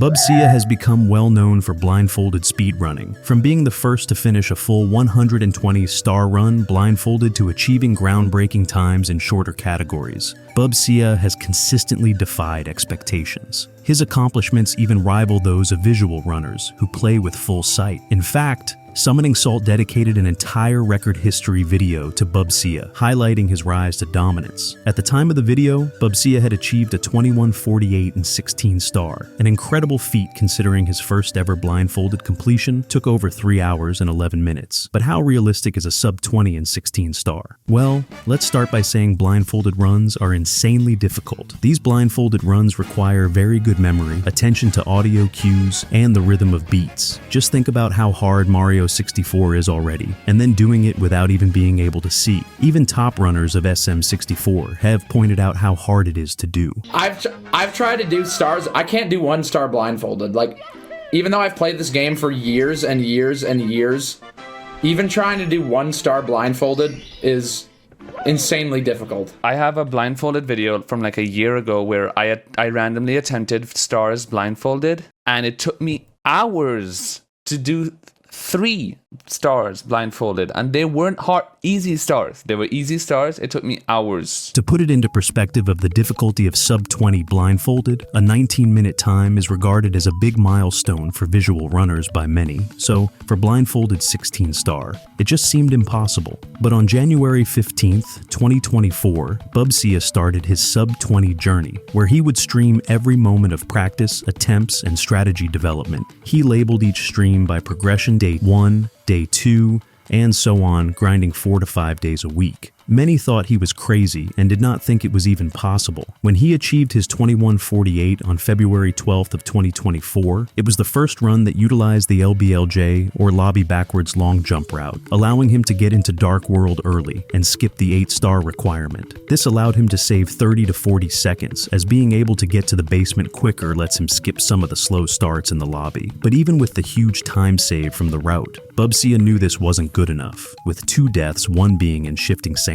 Bubzia has become well known for blindfolded speedrunning, from being the first to finish a full 120-star run blindfolded to achieving groundbreaking times in shorter categories. Bubzia has consistently defied expectations. His accomplishments even rival those of visual runners who play with full sight. In fact, Summoning Salt dedicated an entire record history video to Bubzia, highlighting his rise to dominance. At the time of the video, Bubzia had achieved a 21:48 and 16 star, an incredible feat considering his first ever blindfolded completion took over 3 hours and 11 minutes. But how realistic is a sub 20 and 16 star? Well, let's start by saying blindfolded runs are insanely difficult. These blindfolded runs require very good memory, attention to audio cues, and the rhythm of beats. Just think about how hard Mario 64 is already, and then doing it without even being able to see. Even top runners of SM64 have pointed out how hard it is to do. I've tried to do stars. I can't do 1 star blindfolded. Like, even though I've played this game for years and years and years, even trying to do 1 star blindfolded is insanely difficult. I have a blindfolded video from like a year ago where I randomly attempted stars blindfolded, and it took me hours to do 3 stars blindfolded, and they weren't easy stars. They were easy stars. It took me hours. To put it into perspective of the difficulty of sub 20 blindfolded, a 19-minute time is regarded as a big milestone for visual runners by many. So for blindfolded 16 star, it just seemed impossible. But on January 15th, 2024, Bubzia started his sub 20 journey, where he would stream every moment of practice, attempts, and strategy development. He labeled each stream by progression day 1, day 2, and so on, grinding 4 to 5 days a week. Many thought he was crazy and did not think it was even possible. When he achieved his 21:48 on February 12th of 2024, it was the first run that utilized the LBLJ, or lobby backwards long jump route, allowing him to get into Dark World early and skip the 8-star requirement. This allowed him to save 30 to 40 seconds, as being able to get to the basement quicker lets him skip some of the slow starts in the lobby. But even with the huge time save from the route, Bubzia knew this wasn't good enough. With 2 deaths, one being in Shifting Sandland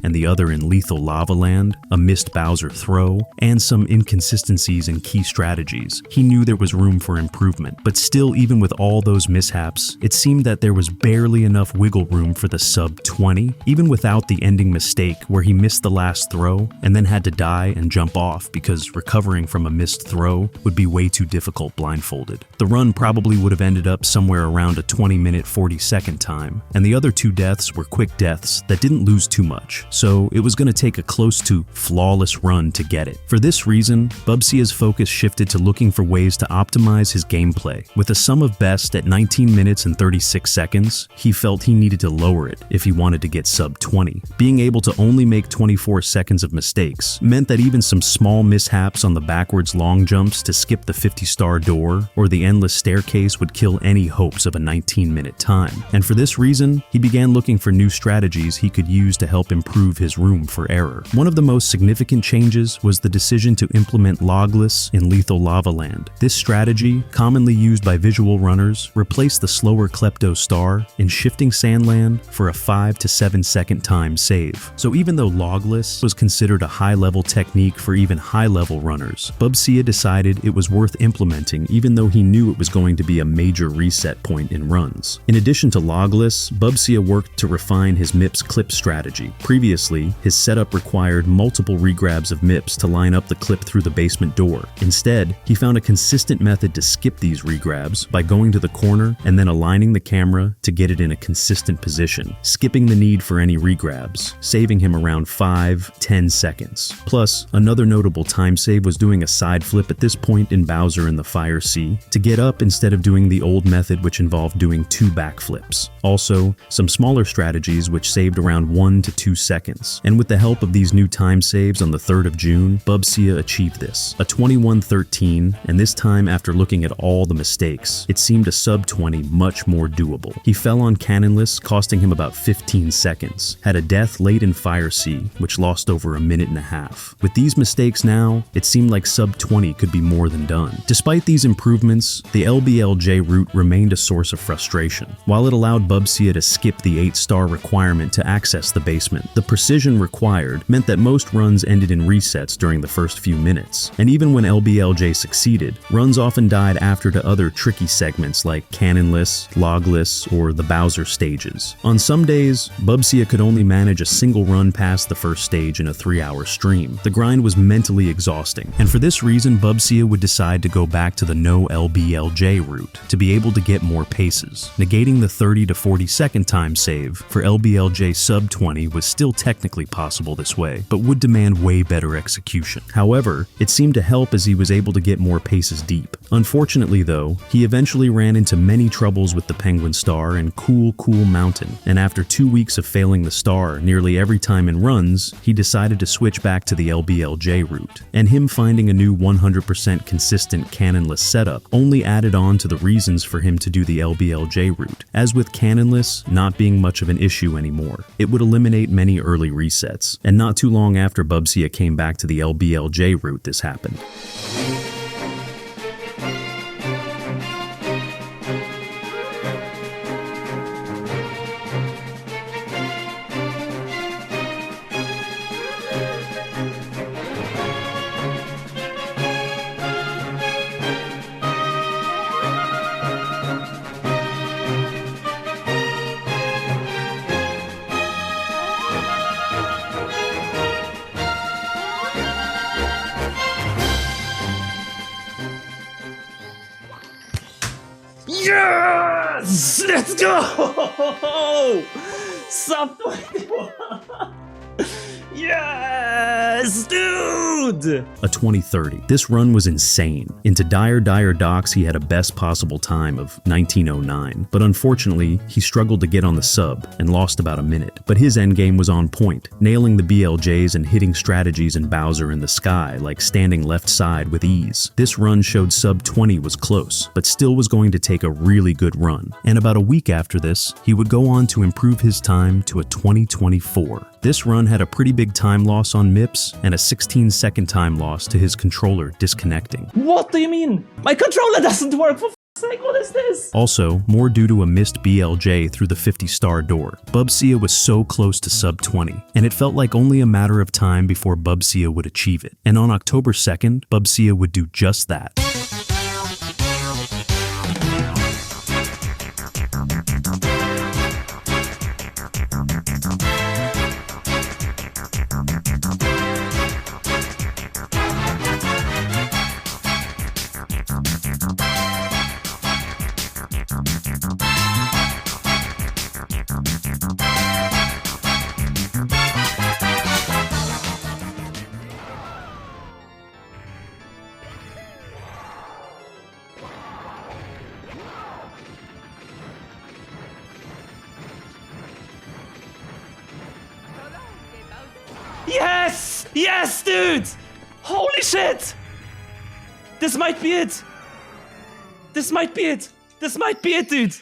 and the other in Lethal Lava Land, a missed Bowser throw, and some inconsistencies in key strategies, he knew there was room for improvement. But still, even with all those mishaps, it seemed that there was barely enough wiggle room for the sub 20, even without the ending mistake where he missed the last throw and then had to die and jump off because recovering from a missed throw would be way too difficult blindfolded. The run probably would have ended up somewhere around a 20-minute 40-second time, and the other 2 deaths were quick deaths that didn't lose too much, so it was going to take a close to flawless run to get it. For this reason, Bubzia's focus shifted to looking for ways to optimize his gameplay. With a sum of best at 19 minutes and 36 seconds, he felt he needed to lower it if he wanted to get sub 20. Being able to only make 24 seconds of mistakes meant that even some small mishaps on the backwards long jumps to skip the 50-star door or the endless staircase would kill any hopes of a 19-minute time. And for this reason, he began looking for new strategies he could use to help improve his room for error. One of the most significant changes was the decision to implement logless in Lethal Lava Land. This strategy, commonly used by visual runners, replaced the slower Klepto star in Shifting Sandland for a 5 to 7 second time save. So even though logless was considered a high-level technique for even high-level runners, Bubzia decided it was worth implementing even though he knew it was going to be a major reset point in runs. In addition to logless, Bubzia worked to refine his MIPS clip strategy. Previously, his setup required multiple regrabs of MIPS to line up the clip through the basement door. Instead, he found a consistent method to skip these regrabs by going to the corner and then aligning the camera to get it in a consistent position, skipping the need for any regrabs, saving him around 5-10 seconds. Plus, another notable time save was doing a side flip at this point in Bowser in the Fire Sea to get up instead of doing the old method which involved doing 2 backflips. Also, some smaller strategies which saved around 1 to 2 seconds. And with the help of these new time saves on the 3rd of June, Bubzia achieved this. A 21:13, and this time after looking at all the mistakes, it seemed a sub 20 much more doable. He fell on Cannonless, costing him about 15 seconds, had a death late in Fire Sea, which lost over a minute and a half. With these mistakes now, it seemed like sub 20 could be more than done. Despite these improvements, the LBLJ route remained a source of frustration. While it allowed Bubzia to skip the 8-star requirement to access the basement. The precision required meant that most runs ended in resets during the first few minutes, and even when LBLJ succeeded, runs often died after to other tricky segments like cannonless, logless, or the Bowser stages. On some days, Bubzia could only manage a single run past the first stage in a 3-hour stream. The grind was mentally exhausting, and for this reason Bubzia would decide to go back to the no LBLJ route to be able to get more paces. Negating the 30 to 40 second time save for LBLJ sub 20 was still technically possible this way, but would demand way better execution. However, it seemed to help as he was able to get more paces deep. Unfortunately though, he eventually ran into many troubles with the Penguin Star and Cool Mountain, and after 2 weeks of failing the star nearly every time in runs, he decided to switch back to the LBLJ route. And him finding a new 100% consistent cannonless setup only added on to the reasons for him to do the LBLJ route. As with cannonless not being much of an issue anymore, it would eliminate many early resets, and not too long after Bubzia came back to the LBLJ route this happened. Yes! Let's go! Sub 21! Yes, dude! A 2030. This run was insane. Into Dire Docks, he had a best possible time of 1909, but unfortunately, he struggled to get on the sub and lost about a minute. But his endgame was on point, nailing the BLJs and hitting strategies in Bowser in the sky, like standing left side with ease. This run showed sub 20 was close, but still was going to take a really good run. And about a week after this, he would go on to improve his time to a 2024. This run had a pretty big time loss on MIPS and a 16-second time loss to his controller disconnecting. What do you mean? My controller doesn't work, for f***'s sake, what is this? Also, more due to a missed BLJ through the 50-star door. Bubzia was so close to sub 20, and it felt like only a matter of time before Bubzia would achieve it. And on October 2nd, Bubzia would do just that. Yes! Yes, dude! Holy shit! This might be it! This might be it! This might be it, dude!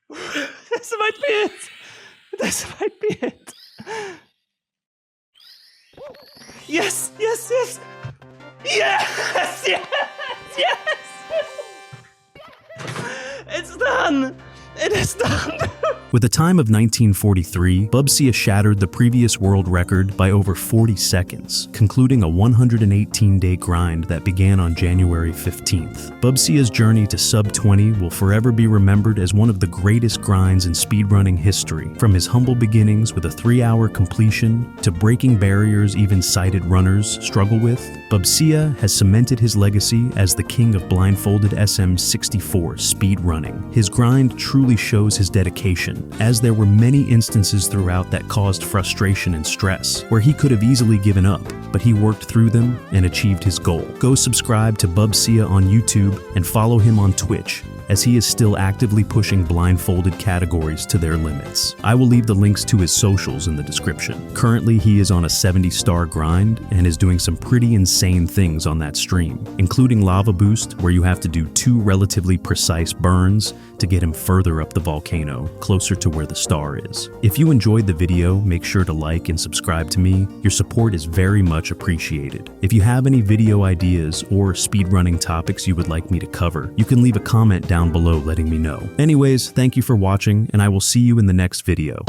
This might be it! This might be it! Yes! Yes! Yes! Yes! Yes! Yes! It's done! It is done! With a time of 1943, Bubzia shattered the previous world record by over 40 seconds, concluding a 118-day grind that began on January 15th. Bubzia's journey to sub 20 will forever be remembered as one of the greatest grinds in speedrunning history. From his humble beginnings with a 3-hour completion to breaking barriers even sighted runners struggle with, Bubzia has cemented his legacy as the king of blindfolded SM64 speedrunning. His grind truly shows his dedication, as there were many instances throughout that caused frustration and stress, where he could have easily given up, but he worked through them and achieved his goal. Go subscribe to Bubzia on YouTube and follow him on Twitch, as he is still actively pushing blindfolded categories to their limits. I will leave the links to his socials in the description. Currently, he is on a 70-star grind and is doing some pretty insane things on that stream, including Lava Boost, where you have to do 2 relatively precise burns to get him further up the volcano, closer to where the star is. If you enjoyed the video, make sure to like and subscribe to me. Your support is very much appreciated. If you have any video ideas or speedrunning topics you would like me to cover, you can leave a comment down below letting me know. Anyways, thank you for watching, and I will see you in the next video.